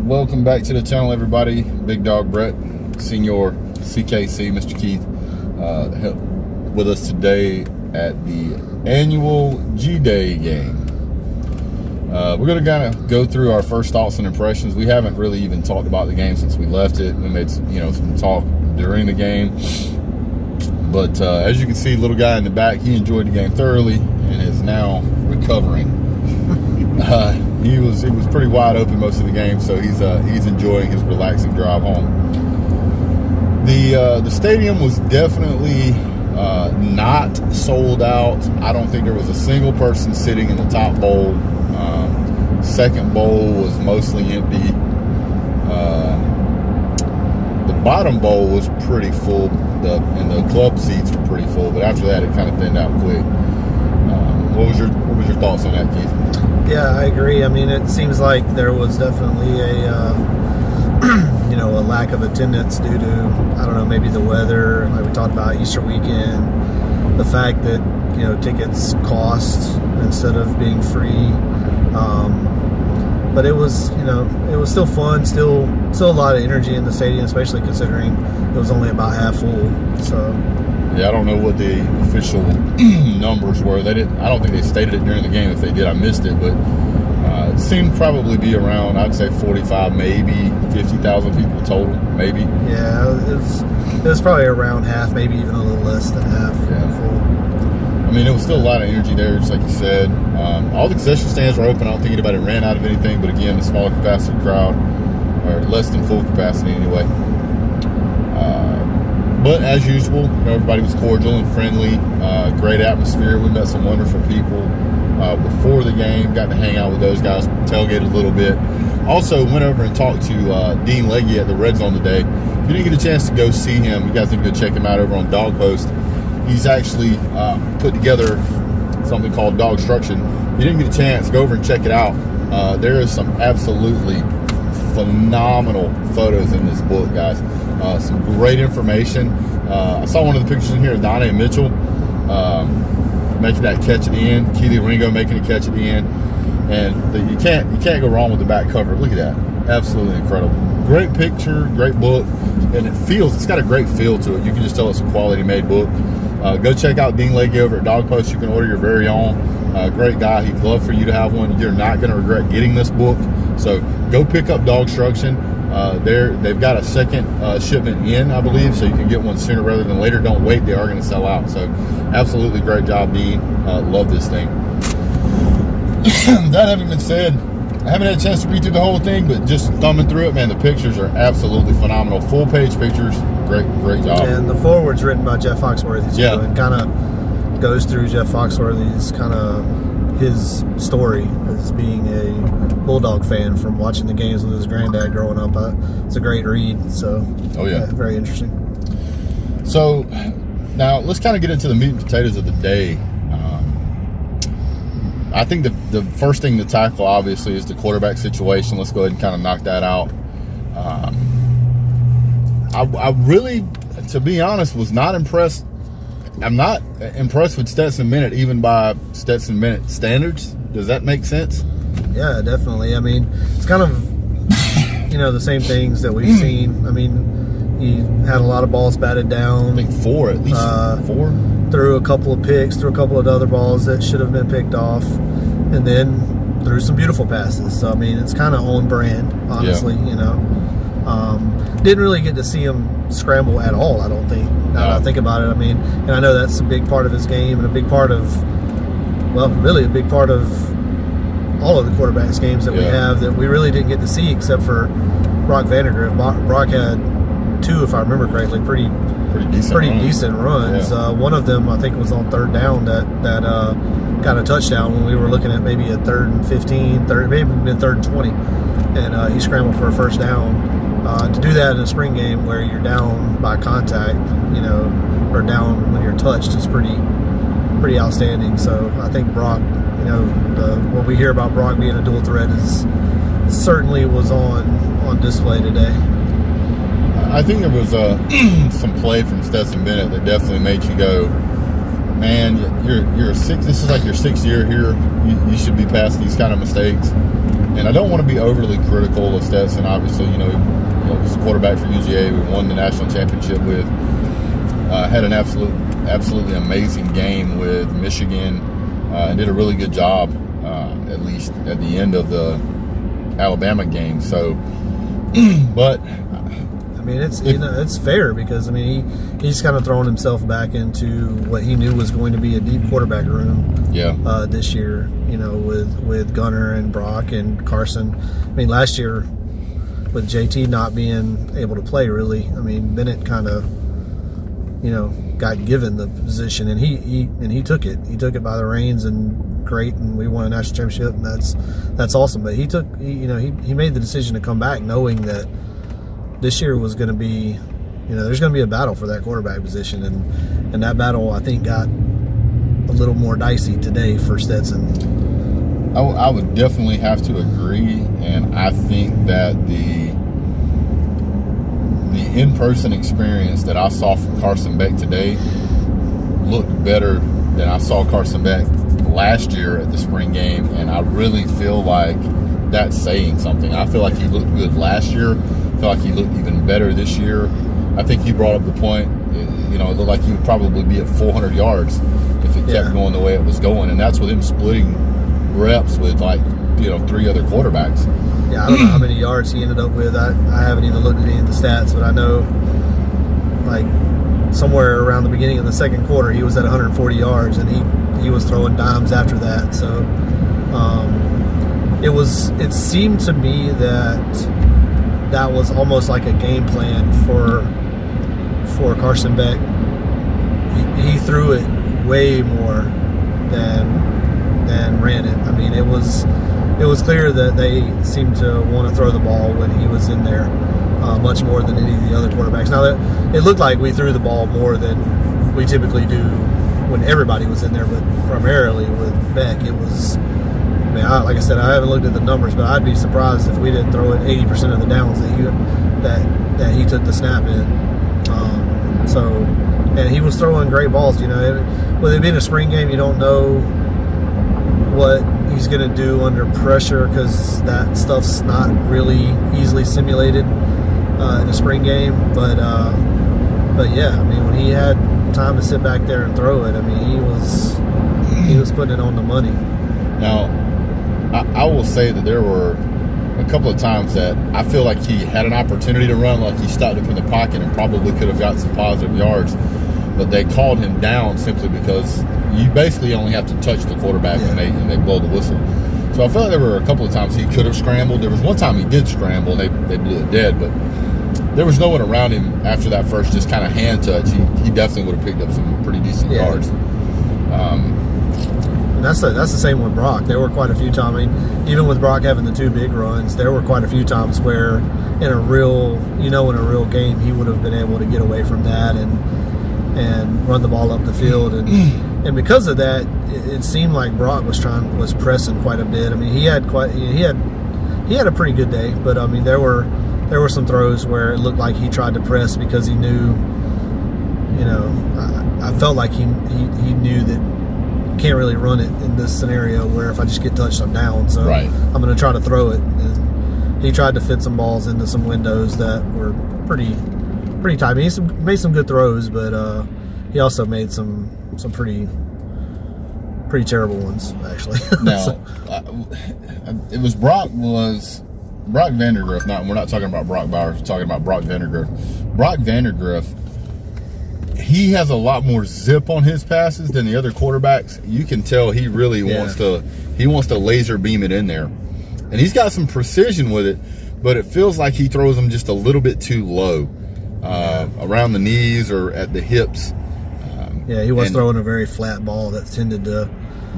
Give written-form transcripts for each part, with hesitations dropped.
Welcome back to the channel, everybody. Big Dog Brett, Senior CKC, Mr. Keith, with us today at the annual GDay game. We're going to kind of go through our first thoughts and impressions. We haven't really even talked about the game since we left it. We made some talk during the game. But as you can see, little guy in the back, he enjoyed the game thoroughly and is now recovering. He was pretty wide open most of the game, so he's enjoying his relaxing drive home. The stadium was definitely not sold out. I don't think there was a single person sitting in the top bowl. Second bowl was mostly empty. The bottom bowl was pretty full, and the club seats were pretty full. But after that, it kind of thinned out quick. What was your thoughts on that, Keith? Yeah, I agree. I mean, it seems like there was definitely a a lack of attendance due to, I don't know, maybe the weather, like we talked about, Easter weekend, the fact that tickets cost instead of being free. But it was still fun, still a lot of energy in the stadium, especially considering it was only about half full. So yeah, I don't know what the official numbers were. I don't think they stated it during the game. If they did, I missed it. But it seemed probably be around, I'd say 45, maybe 50,000 people total, maybe. Yeah, it was probably around half, maybe even a little less than half full. I mean, there was still a lot of energy there, just like you said. All the concession stands were open. I don't think anybody ran out of anything. But again, the smaller capacity crowd, or less than full capacity anyway. But as usual, everybody was cordial and friendly. Great atmosphere. We met some wonderful people before the game. Got to hang out with those guys, tailgated a little bit. Also went over and talked to Dean Legge at the Red Zone today. If you didn't get a chance to go see him, you guys need to go check him out over on Dawg Post. He's actually put together something called Dawg Instruction. If you didn't get a chance, go over and check it out. There is some absolutely phenomenal photos in this book, guys. Some great information. I saw one of the pictures in here of Donna and Mitchell making that catch at the end. Keely Ringo making a catch at the end, and you can't go wrong with the back cover. Look at that, absolutely incredible. Great picture, great book, and it's got a great feel to it. You can just tell it's a quality made book. Go check out Dean Legge over at Dawg Post. You can order your very own. Great guy. He'd love for you to have one. You're not going to regret getting this book. So go pick up Dawg Instruction. They've got a second shipment in, I believe, so you can get one sooner rather than later. Don't wait; they are going to sell out. So, absolutely great job, Dean. Love this thing. That having been said, I haven't had a chance to read through the whole thing, but just thumbing through it, man, the pictures are absolutely phenomenal. Full page pictures, great job. And the foreword's written by Jeff Foxworthy. Yeah, and kind of goes through Jeff Foxworthy's kind of his story as being a Bulldog fan from watching the games with his granddad growing up. It's a great read. So, yeah, very interesting. So, now let's kind of get into the meat and potatoes of the day. I think the first thing to tackle, obviously, is the quarterback situation. Let's go ahead and kind of knock that out. I really, to be honest, was not impressed. I'm not impressed with Stetson Bennett, even by Stetson Bennett standards. Does that make sense? Yeah, definitely. I mean, it's kind of, the same things that we've seen. I mean, he had a lot of balls batted down. I think four, at least four. Threw a couple of picks, threw a couple of other balls that should have been picked off, and then threw some beautiful passes. So, I mean, it's kind of on brand, honestly, Didn't really get to see him scramble at all, I don't think. Now that I think about it, I mean, and I know that's a big part of his game and a big part of, really a big part of all of the quarterbacks games that we have that we really didn't get to see except for Brock Vandagriff. Brock had two, if I remember correctly, pretty decent runs. Yeah. One of them, I think, was on third down that got a touchdown when we were looking at maybe a 3rd and 15, maybe even 3rd and 20, and he scrambled for a first down. To do that in a spring game where you're down by contact, or down when you're touched is pretty outstanding. So I think Brock, what we hear about Brock being a dual threat certainly was on display today. I think there was some play from Stetson Bennett that definitely made you go, man, you're this is like your 6th year here. You should be past these kind of mistakes. And I don't want to be overly critical of Stetson. Obviously, he was a quarterback for UGA. We won the national championship with. Had an absolutely amazing game with Michigan, and did a really good job, at least at the end of the Alabama game. So, but I mean, it's fair because he's kind of throwing himself back into what he knew was going to be a deep quarterback room. Yeah. This year, with Gunner and Brock and Carson. I mean, last year with JT not being able to play, really. I mean, Bennett kind of, got given the position, and he took it. He took it by the reins, and great, and we won a national championship, and that's awesome. But he made the decision to come back, knowing that this year was going to be, there's going to be a battle for that quarterback position, and that battle I think got a little more dicey today for Stetson. I would definitely have to agree, and I think that the in-person experience that I saw from Carson Beck today looked better than I saw Carson Beck last year at the spring game, and I really feel like that's saying something. I feel like he looked good last year. I feel like he looked even better this year. I think you brought up the point, it looked like he would probably be at 400 yards if it kept going the way it was going, and that's with him splitting reps with 3 other quarterbacks. Yeah, I don't know how many yards he ended up with. I haven't even looked at any of the stats, but I know somewhere around the beginning of the second quarter he was at 140 yards, and he was throwing dimes after that. So it seemed to me that was almost like a game plan for Carson Beck. He threw it way more than ran it. I mean, it was clear that they seemed to want to throw the ball when he was in there, much more than any of the other quarterbacks. Now, it looked like we threw the ball more than we typically do when everybody was in there, but primarily with Beck, it was. I mean, like I said, I haven't looked at the numbers, but I'd be surprised if we didn't throw it 80% of the downs that he took the snap in. And he was throwing great balls. With it being a spring game, you don't know what he's going to do under pressure because that stuff's not really easily simulated in a spring game. But yeah, I mean, when he had time to sit back there and throw it, I mean, he was putting it on the money. Now, I will say that there were a couple of times that I feel like he had an opportunity to run, like he stopped up in the pocket and probably could have gotten some positive yards, but they called him down simply because you basically only have to touch the quarterback and they blow the whistle. So I felt like there were a couple of times he could have scrambled. There was one time he did scramble, and they blew it dead, but there was no one around him after that first just kind of hand touch. He definitely would have picked up some pretty decent yards. And that's the same with Brock. There were quite a few times. I mean, even with Brock having the 2 big runs, there were quite a few times where in a real game, he would have been able to get away from that and run the ball up the field. And because of that, it seemed like Brock was pressing quite a bit. I mean, he had a pretty good day, but I mean, there were some throws where it looked like he tried to press because he knew, I felt like he knew that can't really run it in this scenario where if I just get touched, I'm down. So I'm going to try to throw it. And he tried to fit some balls into some windows that were pretty tight. I mean, he made some good throws, but he also made some pretty terrible ones, actually. Now, it was Brock Vandergriff. We're not talking about Brock Bowers. We're talking about Brock Vandergriff. Brock Vandergriff, he has a lot more zip on his passes than the other quarterbacks. You can tell he really wants to laser beam it in there. And he's got some precision with it, but it feels like he throws them just a little bit too low, around the knees or at the hips. He was throwing a very flat ball that tended to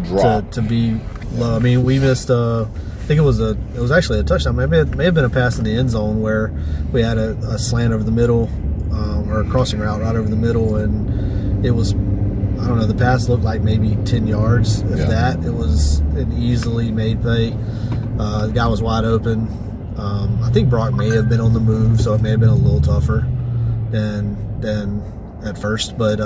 drop to be low. I mean, we missed I think it was actually a touchdown. It may have been a pass in the end zone where we had a slant over the middle, or a crossing route right over the middle, and it was, I don't know, the pass looked like maybe 10 yards, if that. It was an easily made play. The guy was wide open. I think Brock may have been on the move, so it may have been a little tougher than at first, but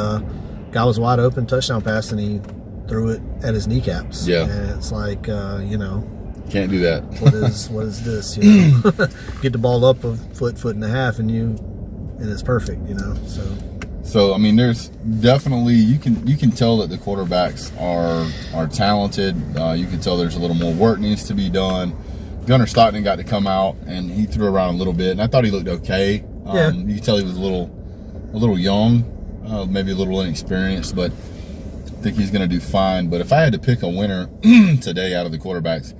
guy was wide open, touchdown pass, and he threw it at his kneecaps. And it's like, Can't do that. what is this? Get the ball up a foot and a half, and it's perfect. So I mean, there's definitely you can tell that the quarterbacks are talented. You can tell there's a little more work needs to be done. Gunnar Stockton got to come out and he threw around a little bit, and I thought he looked okay. Yeah. You can tell he was a little young, maybe a little inexperienced, but I think he's going to do fine. But if I had to pick a winner today out of the quarterbacks,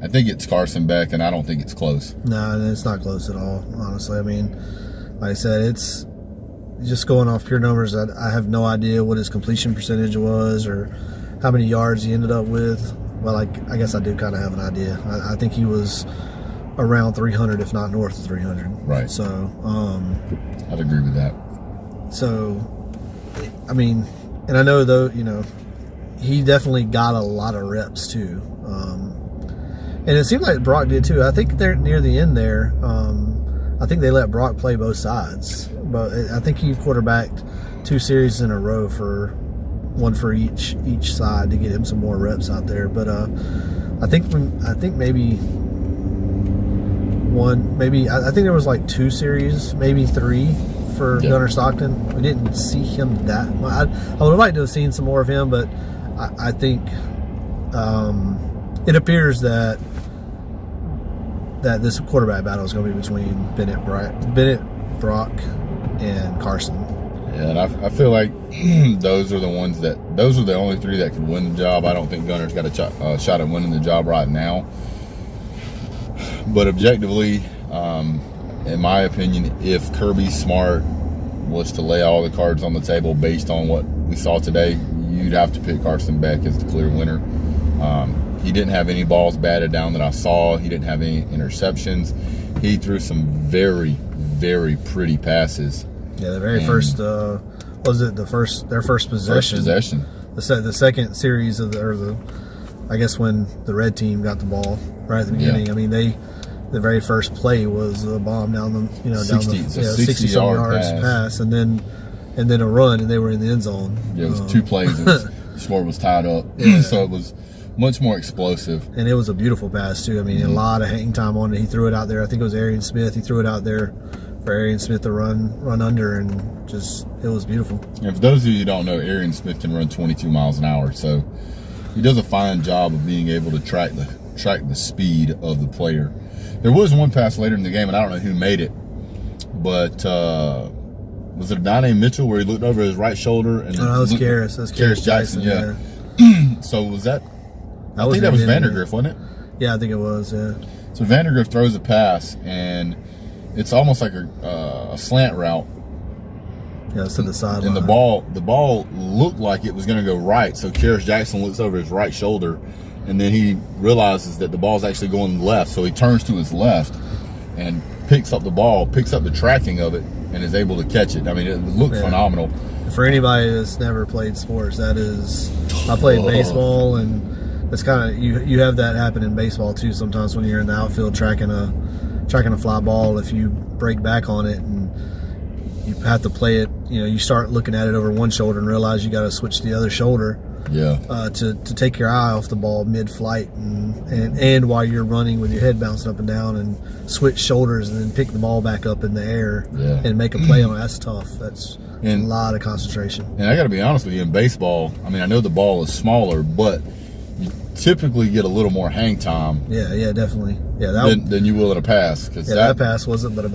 I think it's Carson Beck, and I don't think it's close. No, it's not close at all, honestly. I mean, like I said, it's just going off pure numbers. I have no idea what his completion percentage was or how many yards he ended up with. Well, I guess I do kind of have an idea. I think he was around 300, if not north of 300. Right. So, I'd agree with that. So, I mean, and I know though, he definitely got a lot of reps too. And it seemed like Brock did too. I think they're near the end there. I think they let Brock play both sides, but I think he quarterbacked 2 series in a row one for each side to get him some more reps out there. But I think maybe I think there was like 2 series, maybe 3 for Gunnar Stockton. We didn't see him that much. I would have liked to have seen some more of him, but I think it appears that this quarterback battle is going to be between Bennett, Brock, and Carson. Yeah, and I feel like those are the only 3 that could win the job. I don't think Gunnar's got a shot at winning the job right now. But objectively, in my opinion, if Kirby Smart was to lay all the cards on the table based on what we saw today, you'd have to pick Carson Beck as the clear winner. He didn't have any balls batted down that I saw. He didn't have any interceptions. He threw some very, very pretty passes. Yeah, the very first their first possession. The second series I guess when the red team got the ball right at the beginning. Yeah. I mean, the very first play was a bomb down the 60 yards pass, and then a run, and they were in the end zone. Yeah, it was 2 plays. The score was tied up, so it was much more explosive. And it was a beautiful pass too. I mean, a lot of hang time on it. He threw it out there. I think it was Arian Smith. He threw it out there for Arian Smith to run under, and it was beautiful. And for those of you who don't know, Arian Smith can run 22 miles an hour, so he does a fine job of being able to track the speed of the player. There was one pass later in the game, and I don't know who made it, but was it Donnie Mitchell where he looked over his right shoulder? And that was Karras. Karras Jackson, yeah. So was that? I think that was Vandergriff, wasn't it? Yeah, I think it was. Yeah. So Vandergriff throws a pass, and it's almost like a slant route. Yeah, it's to the sideline. And the ball looked like it was going to go right. So Karras Jackson looks over his right shoulder, and then he realizes that the ball's actually going left. So he turns to his left and picks up the ball, picks up the tracking of it, and is able to catch it. I mean, it looked phenomenal. For anybody that's never played sports, I played baseball, and it's kind of you have that happen in baseball too. Sometimes when you're in the outfield tracking a fly ball, if you break back on it and you have to play it, you start looking at it over one shoulder and realize you got to switch to the other shoulder. Yeah. To take your eye off the ball mid-flight and while you're running with your head bouncing up and down, and switch shoulders and then pick the ball back up in the air and make a play on it. That's tough. That's a lot of concentration. And I got to be honest with you, in baseball, I mean, I know the ball is smaller, but you typically get a little more hang time. Yeah, definitely. Yeah, than you will in a pass. Cause that pass wasn't, but it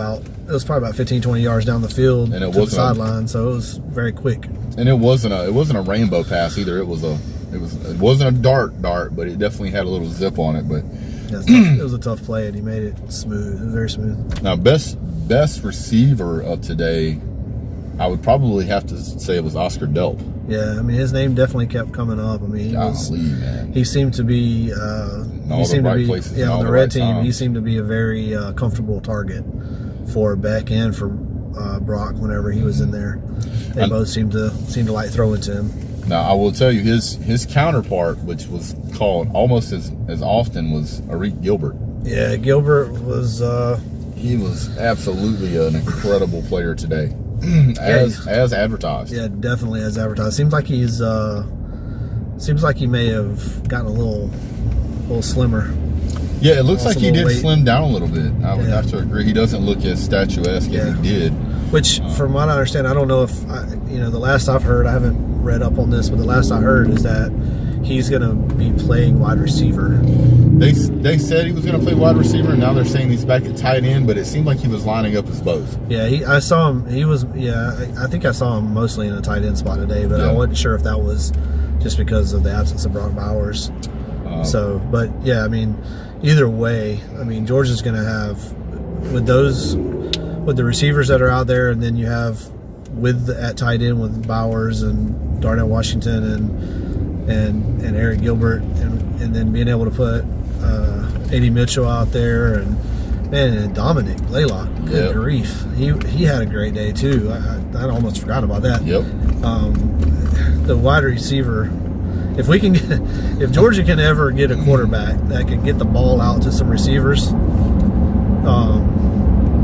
was probably about 15, 20 yards down the field and to the sideline, so it was very quick. And it wasn't a rainbow pass either. It wasn't a dart, but it definitely had a little zip on it. But it was a tough play, and he made it smooth. It was very smooth. Now, best receiver of today, I would probably have to say it was Oscar DELP. Yeah, I mean, his name definitely kept coming up. I mean, he seemed to be on the red team. He seemed to be a very comfortable target for Beck and for Brock whenever he was in there. They both seemed to like throwing to him. Now, I will tell you, his counterpart, which was called almost as often, was Arik Gilbert. Yeah, Gilbert was... he was absolutely an incredible player today. as advertised. Yeah, definitely as advertised. Seems like he may have gotten a little slimmer. Yeah, it looks like he did weight. slim down a little bit. I would have to agree. He doesn't look as statuesque as he did. Which, from what I understand, I don't know if, the last I've heard, I haven't read up on this, but the last I heard is that he's going to be playing wide receiver. They said he was going to play wide receiver, and now they're saying he's back at tight end, but it seemed like he was lining up as both. Yeah, I saw him. He was, I think I saw him mostly in the tight end spot today, but I wasn't sure if that was just because of the absence of Brock Bowers. But yeah, I mean, either way, I mean, Georgia's going to have, with the receivers that are out there, and then you have at tight end with Bowers and Darnell Washington and Eric Gilbert, and then being able to put A.D. Mitchell out there and Dominic Blaylock. Good grief, he had a great day too. I almost forgot about that. Yep. The wide receiver. If Georgia can ever get a quarterback that can get the ball out to some receivers,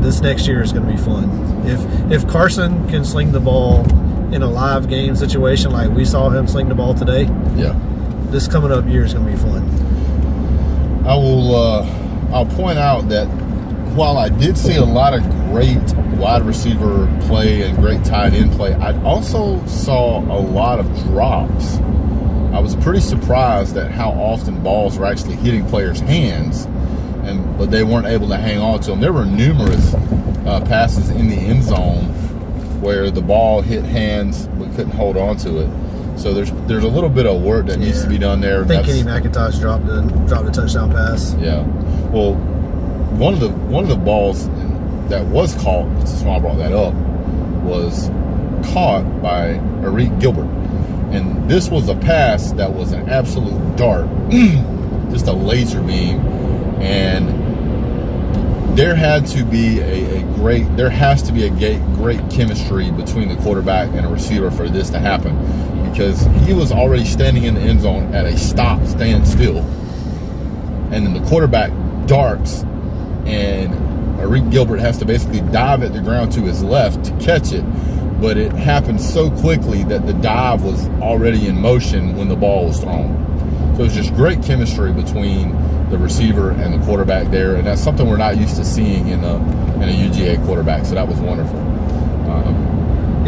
this next year is going to be fun. If Carson can sling the ball in a live game situation like we saw him sling the ball today, this coming up year is going to be fun. I'll point out that while I did see a lot of great wide receiver play and great tight end play, I also saw a lot of drops. I was pretty surprised at how often balls were actually hitting players' hands, but they weren't able to hang on to them. There were numerous passes in the end zone where the ball hit hands but couldn't hold on to it. So there's a little bit of work that needs to be done there. I think Kenny McIntosh dropped a touchdown pass. Yeah. Well, one of the balls that was caught, that's why I brought that up, was caught by Eric Gilbert. And this was a pass that was an absolute dart, just a laser beam. And there has to be a great chemistry between the quarterback and a receiver for this to happen, because he was already standing in the end zone at a stand still, and then the quarterback darts, and Eric Gilbert has to basically dive at the ground to his left to catch it. But it happened so quickly that the dive was already in motion when the ball was thrown. So it was just great chemistry between the receiver and the quarterback there, and that's something we're not used to seeing in a UGA quarterback. So that was wonderful.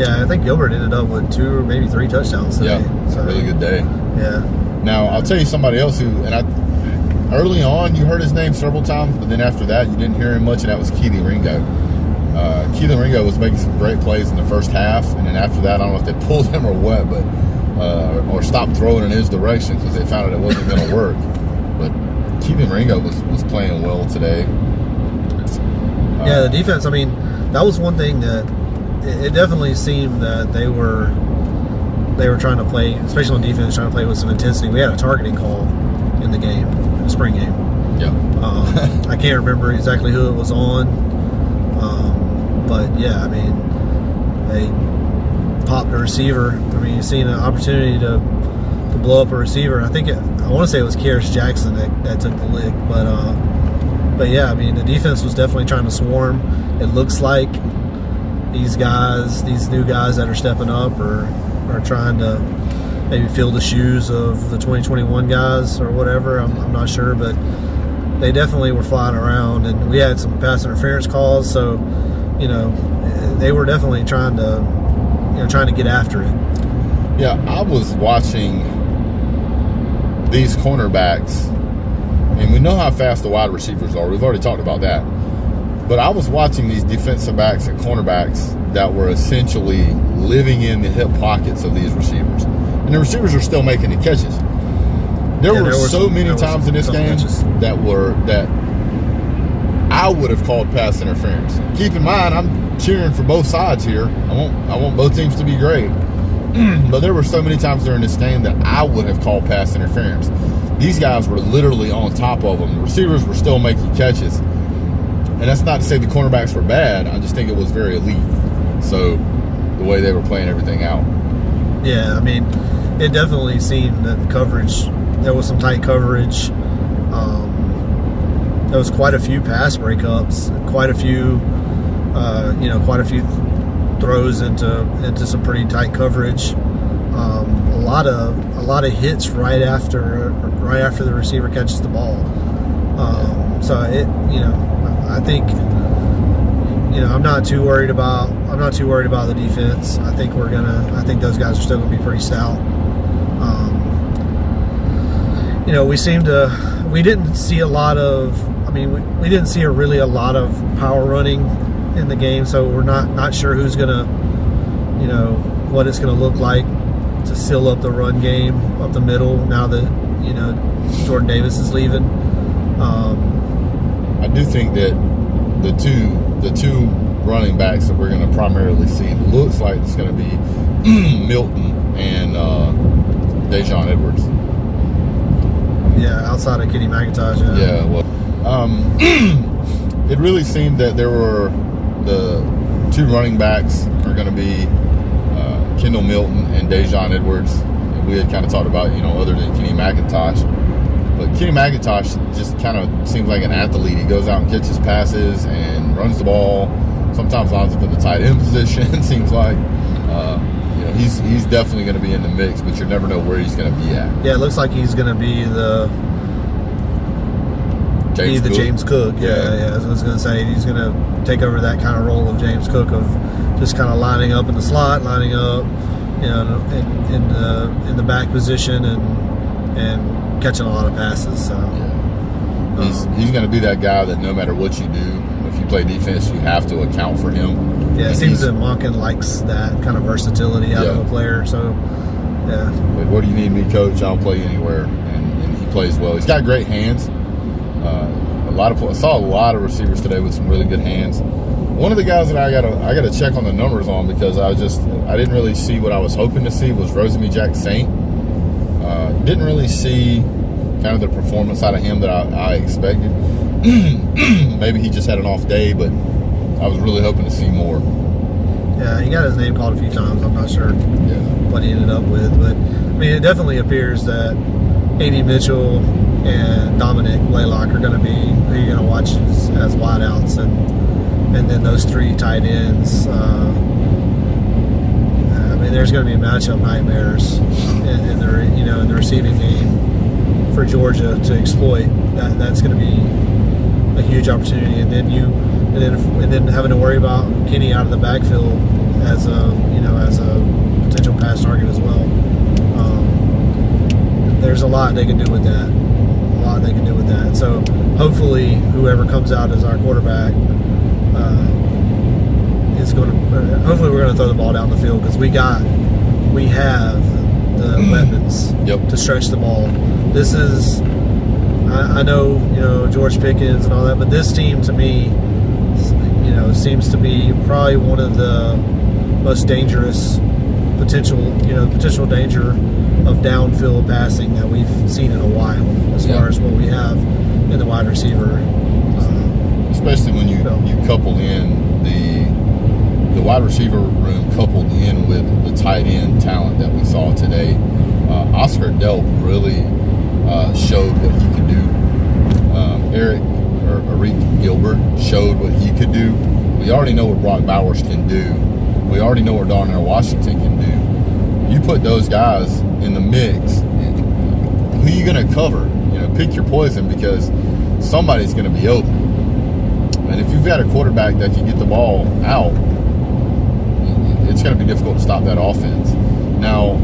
I think Gilbert ended up with 2 or maybe 3 touchdowns today. Yeah, so, really good day. Yeah. Now I'll tell you somebody else early on you heard his name several times, but then after that you didn't hear him much, and that was Keely Ringo. Keely Ringo was making some great plays in the first half, and then after that, I don't know if they pulled him or what, but or stopped throwing in his direction because they found out it wasn't going to work. But Keely Ringo was playing well today. The defense. I mean, that was one thing that it definitely seemed that they were trying to play, especially on defense, trying to play with some intensity. We had a targeting call in the spring game. Yeah. I can't remember exactly who it was on. But yeah, I mean, they popped a receiver. I mean, you've seen an opportunity to blow up a receiver. I want to say it was Kearis Jackson that took the lick, but yeah, I mean, the defense was definitely trying to swarm. It looks like these new guys that are stepping up are trying to maybe fill the shoes of the 2021 guys or whatever. I'm not sure, but they definitely were flying around, and we had some pass interference calls, so they were definitely trying to get after it. Yeah, I was watching these cornerbacks, and we know how fast the wide receivers are. We've already talked about that. But I was watching these defensive backs and cornerbacks that were essentially living in the hip pockets of these receivers. And the receivers are still making the catches. There were so many times in this game that I would have called pass interference. Keep in mind, I'm cheering for both sides here. I want both teams to be great. But there were so many times during this game that I would have called pass interference. These guys were literally on top of them. The receivers were still making catches. And that's not to say the cornerbacks were bad. I just think it was very elite. So the way they were playing everything out. Yeah, I mean, it definitely seemed that the coverage, there was some tight coverage. There was quite a few pass breakups, quite a few throws into some pretty tight coverage. A lot of hits right after the receiver catches the ball. So I think I'm not too worried about the defense. I think those guys are still gonna be pretty stout. We didn't see a lot of. We didn't see a lot of power running in the game, so we're not sure who's gonna, what it's gonna look like to seal up the run game up the middle now that Jordan Davis is leaving. I do think that the two running backs that we're going to primarily see looks like it's going to be Milton and Dejon Edwards. Yeah, outside of Kenny McIntosh. Yeah, well, it really seemed that there were the two running backs are going to be Kendall Milton and Dejon Edwards. And we had kind of talked about, other than Kenny McIntosh. But Kenny McIntosh just kind of seems like an athlete. He goes out and catches passes and runs the ball. Sometimes lines up in the tight end position, seems like. He's definitely going to be in the mix, but you never know where he's going to be at. Yeah, it looks like he's going to be the James Cook. Yeah. I was going to say he's going to take over that kind of role of James Cook, of just kind of lining up in the slot, lining up, in the back position and catching a lot of passes. So he's going to be that guy that no matter what you do, if you play defense, you have to account for him. Yeah, it seems that Monken likes that kind of versatility out of a player. So, yeah. Like, what do you need me, coach? I'll play anywhere, and he plays well. He's got great hands. I saw a lot of receivers today with some really good hands. One of the guys that I gotta check on the numbers on, because I didn't really see what I was hoping to see, was Rosamie Jack Saint. Didn't really see kind of the performance out of him that I expected. Maybe he just had an off day, but I was really hoping to see more. Yeah, he got his name called a few times. I'm not sure what he ended up with, but it definitely appears that A.D. Mitchell and Dominic Blaylock are going to be who you're going to watch as wideouts, and then those three tight ends. There's going to be matchup nightmares in the receiving game for Georgia to exploit. That's going to be a huge opportunity, and then having to worry about Kenny out of the backfield as a potential pass target as well. There's a lot they can do with that. So hopefully, whoever comes out as our quarterback hopefully we're going to throw the ball down the field, because we have the weapons to stretch the ball. This is, I know, George Pickens and all that, but this team to me, seems to be probably one of the most dangerous potential danger of downfield passing that we've seen in a while, as far as what we have in the wide receiver. Especially when you couple in the wide receiver room coupled in with the tight end talent that we saw today. Oscar DELP really showed what he could do. Eric Gilbert showed what he could do. We already know what Brock Bowers can do. We already know what Darnell Washington can do. You put those guys in the mix, who are you going to cover? Pick your poison, because somebody's going to be open. And if you've got a quarterback that can get the ball out, it's going to be difficult to stop that offense. Now,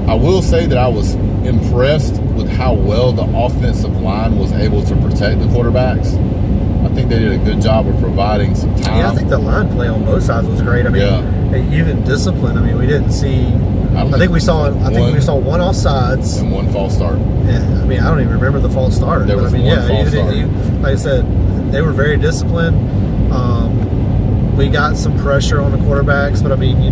I will say that I was impressed with how well the offensive line was able to protect the quarterbacks. I think they did a good job of providing some time. Yeah, I think the line play on both sides was great. Even discipline. We didn't see. I think we saw one offsides and one false start. Yeah, I don't even remember the false start. There was one false start. Like I said, they were very disciplined. We got some pressure on the quarterbacks, but you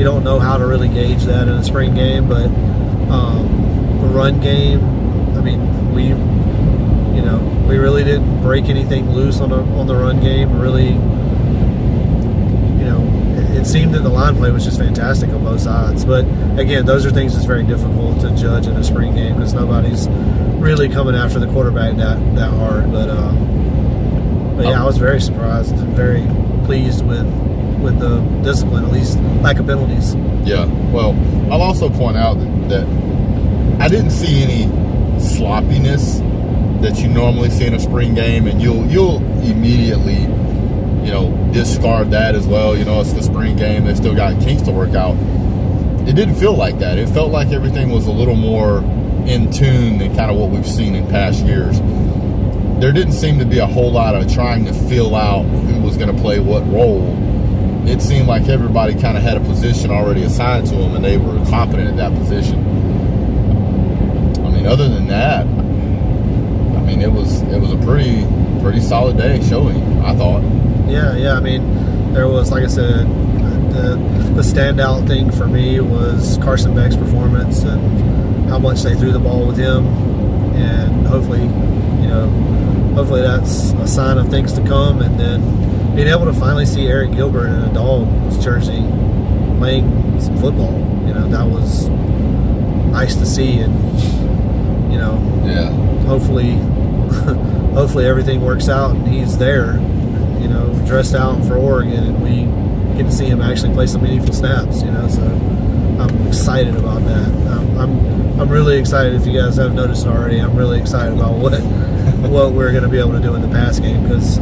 don't know how to really gauge that in a spring game. But the run game, we really didn't break anything loose on the run game. Really, it seemed that the line play was just fantastic on both sides. But again, those are things that's very difficult to judge in a spring game, because nobody's really coming after the quarterback that hard. But yeah, I was very surprised and very pleased with the discipline, at least lack of penalties. Yeah, well, I'll also point out that I didn't see any sloppiness that you normally see in a spring game, and you'll immediately, discard that as well. It's the spring game. They still got kinks to work out. It didn't feel like that. It felt like everything was a little more in tune than kind of what we've seen in past years. There didn't seem to be a whole lot of trying to feel out who was going to play what role. It seemed like everybody kind of had a position already assigned to them, and they were competent at that position. I mean, other than that, it was a pretty solid day showing, I thought. Yeah. I mean, there was, like I said, the standout thing for me was Carson Beck's performance and how much they threw the ball with him, and hopefully that's a sign of things to come. And then being able to finally see Eric Gilbert in a Dawg jersey playing some football, that was nice to see. And hopefully everything works out and he's there, dressed out for Oregon, and we get to see him actually play some meaningful snaps. So I'm excited about that. I'm really excited. If you guys haven't noticed it already, I'm really excited about what we're going to be able to do in the pass game, because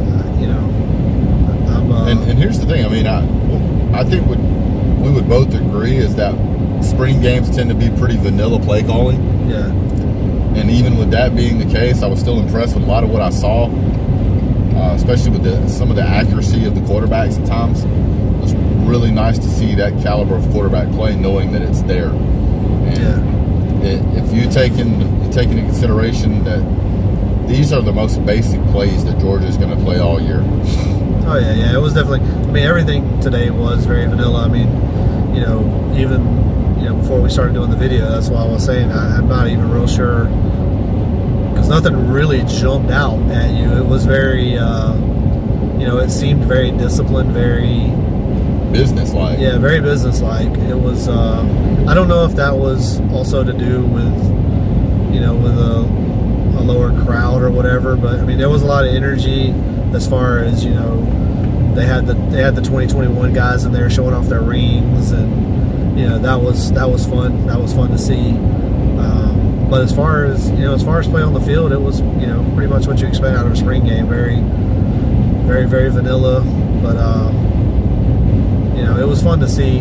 and here's the thing. I think what we would both agree is that spring games tend to be pretty vanilla play calling. Yeah. And even with that being the case, I was still impressed with a lot of what I saw, especially with some of the accuracy of the quarterbacks at times. It was really nice to see that caliber of quarterback play, knowing that it's there. And if you take into consideration that these are the most basic plays that Georgia is going to play all year. Oh yeah, it was definitely. Everything today was very vanilla. Even before we started doing the video, that's why I was saying I'm not even real sure, because nothing really jumped out at you. It was very, it seemed very disciplined, very businesslike. Yeah, very businesslike. It was. I don't know if that was also to do with, with a lower crowd or whatever, but there was a lot of energy as far as they had the 2021 guys in there showing off their rings, and that was fun. That was fun to see. But as far as play on the field, it was pretty much what you expect out of a spring game. Very, very, very vanilla. But it was fun to see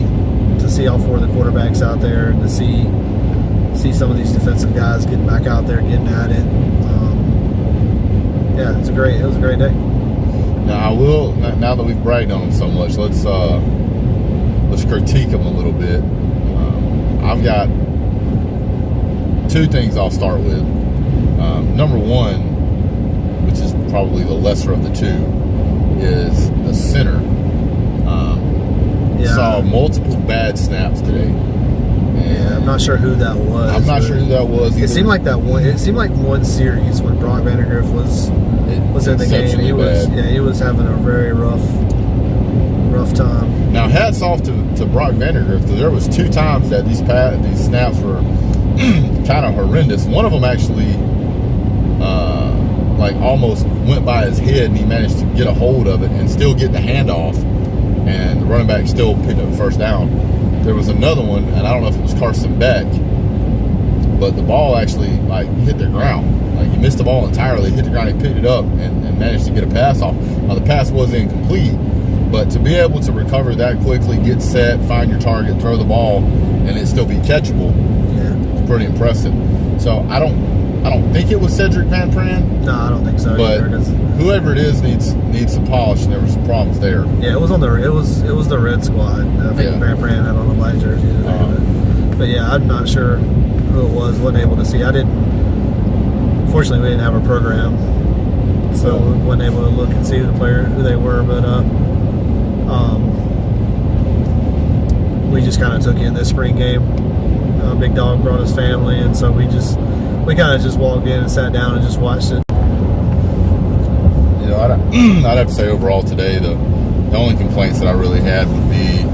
all four of the quarterbacks out there, and to see some of these defensive guys getting back out there, getting at it. It was a great day. Now now that we've bragged on them so much, let's critique them a little bit. I've got two things I'll start with. Number one, which is probably the lesser of the two, is the center. Saw multiple bad snaps today. I'm not sure who that was. I'm not sure who that was either. It seemed like one series when Brock Vandegrift was in the game. He was having a very rough time. Now, hats off to Brock Vandegrift, because there was two times that these snaps were kind of horrendous. One of them actually almost went by his head, and he managed to get a hold of it and still get the handoff, and the running back still picked up first down. There was another one, and I don't know if it was Carson Beck, but the ball actually hit the ground. He missed the ball entirely, hit the ground, he picked it up and managed to get a pass off. Now, the pass was incomplete, but to be able to recover that quickly, get set, find your target, throw the ball, and it still be catchable, it's pretty impressive. So I don't think it was Cedric Van Pran. No, I don't think so. But whoever it is needs some polish, and there were some problems there. Yeah, it was the red squad. I think Van Pran had on the white jersey today. But yeah, I'm not sure who it was. Wasn't able to see. Unfortunately, we didn't have a program, so we wasn't able to look and see who they were. But we just kind of took in this spring game. Big Dawg brought his family, and so we kind of just walked in and sat down and just watched it. I'd have to say overall today, the only complaints that I really had would be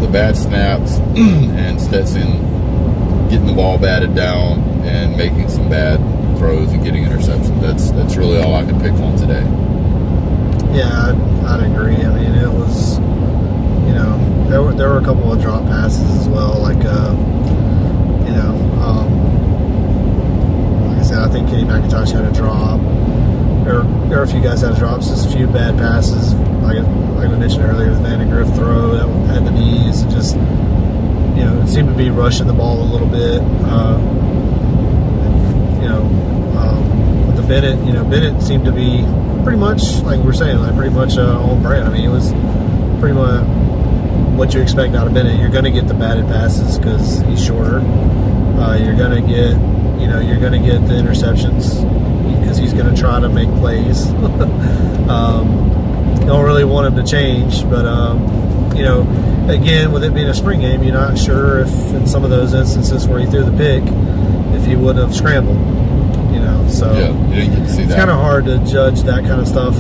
the bad snaps and Stetson getting the ball batted down and making some bad throws and getting interceptions. That's really all I could pick on today. Yeah, I'd agree. It was, there were a couple of drop passes as well. Like I said, I think Kenny McIntosh had a drop. There were a few guys that had drops, just a few bad passes, like I mentioned earlier, the Vandegrift throw that had the knees, and just, it seemed to be rushing the ball a little bit. With the Bennett, Bennett seemed to be pretty much, like we're saying, pretty much on brand. I mean, it was pretty much what you expect out of Bennett. You're going to get the batted passes because he's shorter. You're going to get, the interceptions because he's going to try to make plays. Don't really want him to change, but again, with it being a spring game, you're not sure if in some of those instances where he threw the pick, if he would have scrambled. So yeah, you didn't get to see it's that. kind of hard to judge that kind of stuff.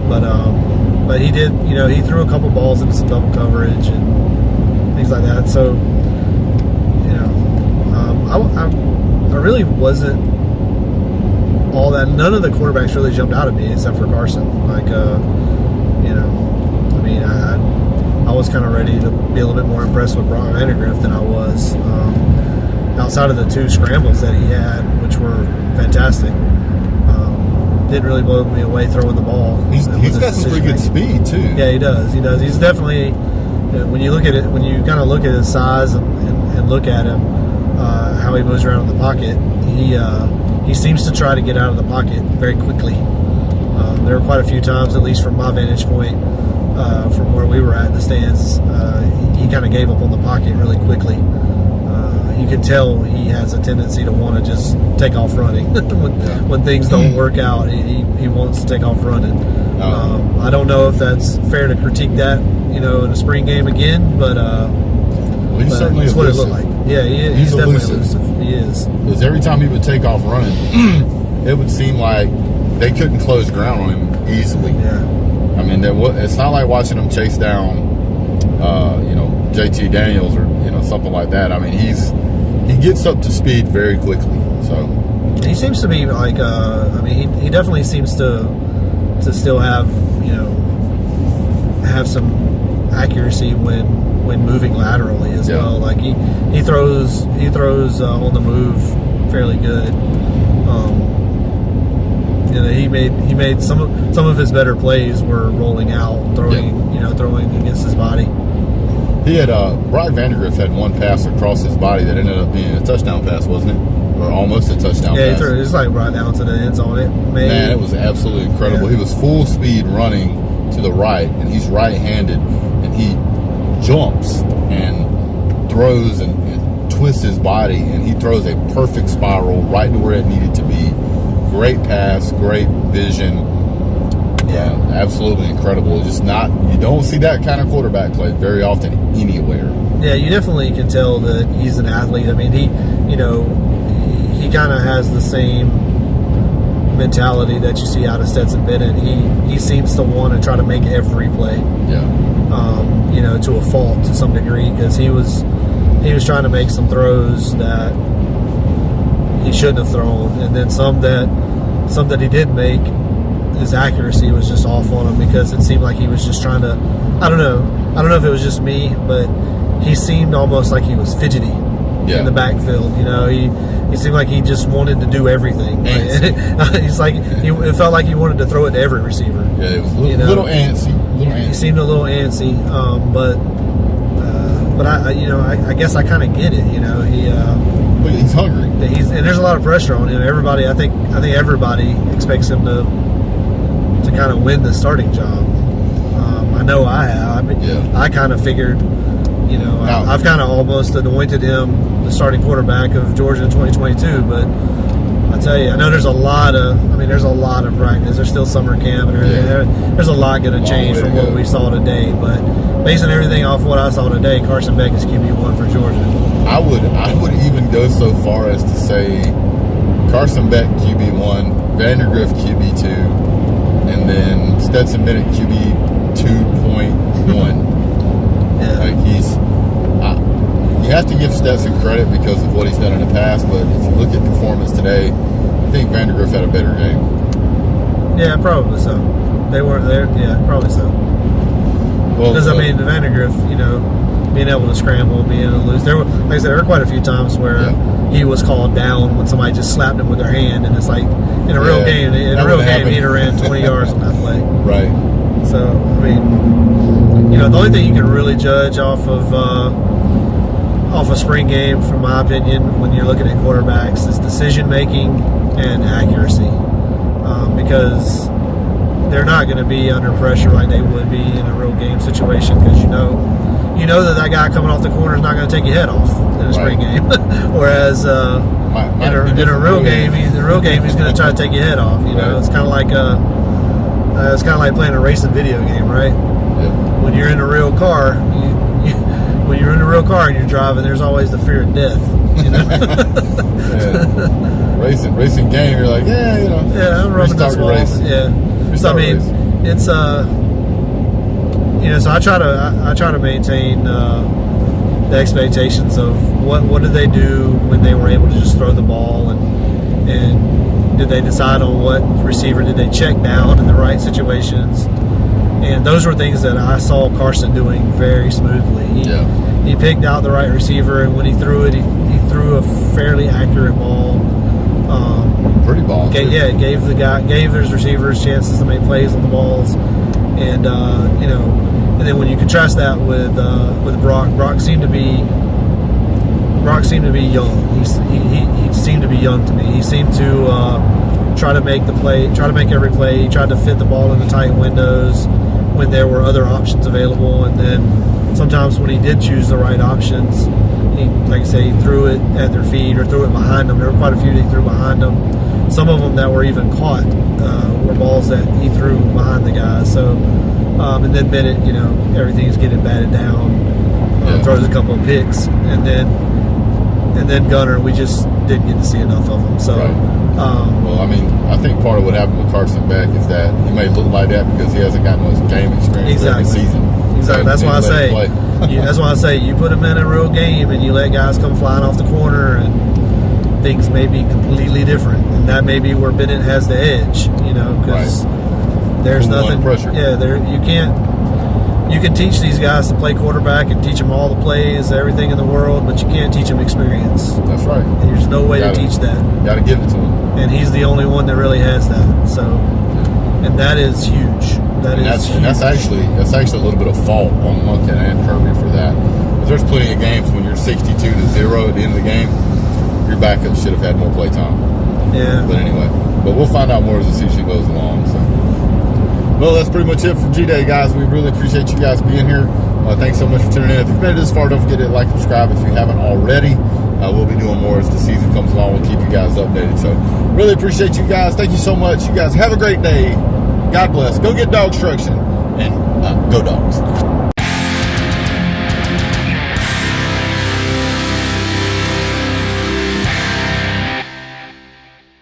But he did, he threw a couple balls into some double coverage and things like that. So, I really wasn't all that. None of the quarterbacks really jumped out at me except for Carson. I was kind of ready to be a little bit more impressed with Brian Vandegrift than I was. Outside of the two scrambles that he had, which were fantastic. Didn't really blow me away throwing the ball. He's got some pretty good speed too. Yeah, he does. He's definitely, when you look at it, when you kind of look at his size and look at him, how he moves around in the pocket, he seems to try to get out of the pocket very quickly. There were quite a few times, at least from my vantage point, from where we were at in the stands, he kind of gave up on the pocket really quickly. You can tell he has a tendency to want to just take off running when things don't work out. He wants to take off running. I don't know if that's fair to critique that, in a spring game again, but he's certainly that's what it looked elusive. like. Yeah, he's definitely elusive. He is. Because every time he would take off running, it would seem like they couldn't close ground on him easily. Yeah. I mean, it's not like watching him chase down, JT Daniels or something like that. I mean, he gets up to speed very quickly. So he seems to be like, he definitely seems to still have some accuracy when moving laterally as well. Like he throws on the move fairly good. He made some of his better plays were rolling out, throwing against his body. He had Brian Vandegrift had one pass across his body that ended up being a touchdown pass, wasn't it? Or almost a touchdown pass. Yeah, he threw it. It's like right down to the end zone. Man, it was absolutely incredible. Yeah. He was full speed running to the right, and he's right-handed, and he jumps and throws and twists his body, and he throws a perfect spiral right to where it needed to be. Great pass, great vision. Yeah, absolutely incredible. You don't see that kind of quarterback play very often anywhere. Yeah, you definitely can tell that he's an athlete. I mean, he kind of has the same mentality that you see out of Stetson Bennett. He seems to want to try to make every play. Yeah. To a fault to some degree, because he was trying to make some throws that he shouldn't have thrown, and then some that he did make, his accuracy was just off on him because it seemed like he was just trying to, I don't know if it was just me, but he seemed almost like he was fidgety in the backfield. He seemed like he just wanted to do everything. It felt like he wanted to throw it to every receiver. Yeah, it was a little antsy. He seemed a little antsy, but I guess I kind of get it. He's hungry. And there's a lot of pressure on him. I think everybody expects him to kind of win the starting job. I know I have. I kind of figured, I've kind of almost anointed him the starting quarterback of Georgia in 2022. But I tell you, I know there's a lot of practice. There's still summer camp and everything. There's a lot going to change from what we saw today. But basing everything off what I saw today, Carson Beck is QB1 for Georgia. I would even go so far as to say Carson Beck QB1, Vandegrift QB2, and then Stetson Bennett QB 2.1. You have to give Stetson credit because of what he's done in the past, but if you look at performance today, I think Vandegrift had a better game. Yeah, probably so. They weren't there. Yeah, probably so. Because Vandegrift, being able to scramble, being able to lose. There were, like I said, there were quite a few times where he was called down when somebody just slapped him with their hand, and it's like in a real game, he'd have ran 20 yards on that play. Right. So I mean, the only thing you can really judge off of a spring game, from my opinion, when you're looking at quarterbacks, is decision making and accuracy, because they're not going to be under pressure like they would be in a real game situation, because you know that guy coming off the corner is not going to take your head off in a spring game. Whereas in a real game, he's going to try to take your head off. It's kind of like playing a racing video game, right? Yeah. When you're in a real car, when you're in a real car and you're driving, there's always the fear of death. Racing game, you're like, I'm rubbing this wall. Yeah. So I mean, it's so I try to maintain the expectations of what did they do when they were able to just throw the ball, and did they decide on what receiver, did they check down in the right situations, and those were things that I saw Carson doing very smoothly. He picked out the right receiver, and when he threw it, he threw a fairly accurate ball. Pretty ball. Gave his receivers chances to make plays on the balls, and and then when you contrast that with Brock seemed to be young. He seemed to be young to me. He seemed to try to make every play. He tried to fit the ball into tight windows when there were other options available, and then sometimes when he did choose the right options, like I say, he threw it at their feet or threw it behind them. There were quite a few that he threw behind them. Some of them that were even caught were balls that he threw behind the guys. So, and then Bennett, everything's getting batted down, throws a couple of picks, and then Gunner, we just didn't get to see enough of him. So, well, I mean, I think part of what happened with Carson Beck is that he may look like that because he hasn't got much game experience every season. Exactly. That's why I say. That's why I say you put him in a real game and you let guys come flying off the corner, and things may be completely different, and that may be where Bennett has the edge. Because there's nothing. Pressure. Yeah, you can't. You can teach these guys to play quarterback and teach them all the plays, everything in the world, but you can't teach them experience. That's right. And there's no way to teach that. You got to give it to him. And he's the only one that really has that. So, and that is huge. That's actually a little bit of fault on Monken and Kirby for that. Because there's plenty of games when you're 62-0 at the end of the game, your backup should have had more play time. Yeah. But anyway, we'll find out more as the season goes along. So. Well, that's pretty much it for GDay, guys. We really appreciate you guys being here. Thanks so much for tuning in. If you've made it this far, don't forget to like, subscribe if you haven't already. We'll be doing more as the season comes along. We'll keep you guys updated. So really appreciate you guys. Thank you so much. You guys have a great day. God bless. Go get dog instruction, and go Dogs.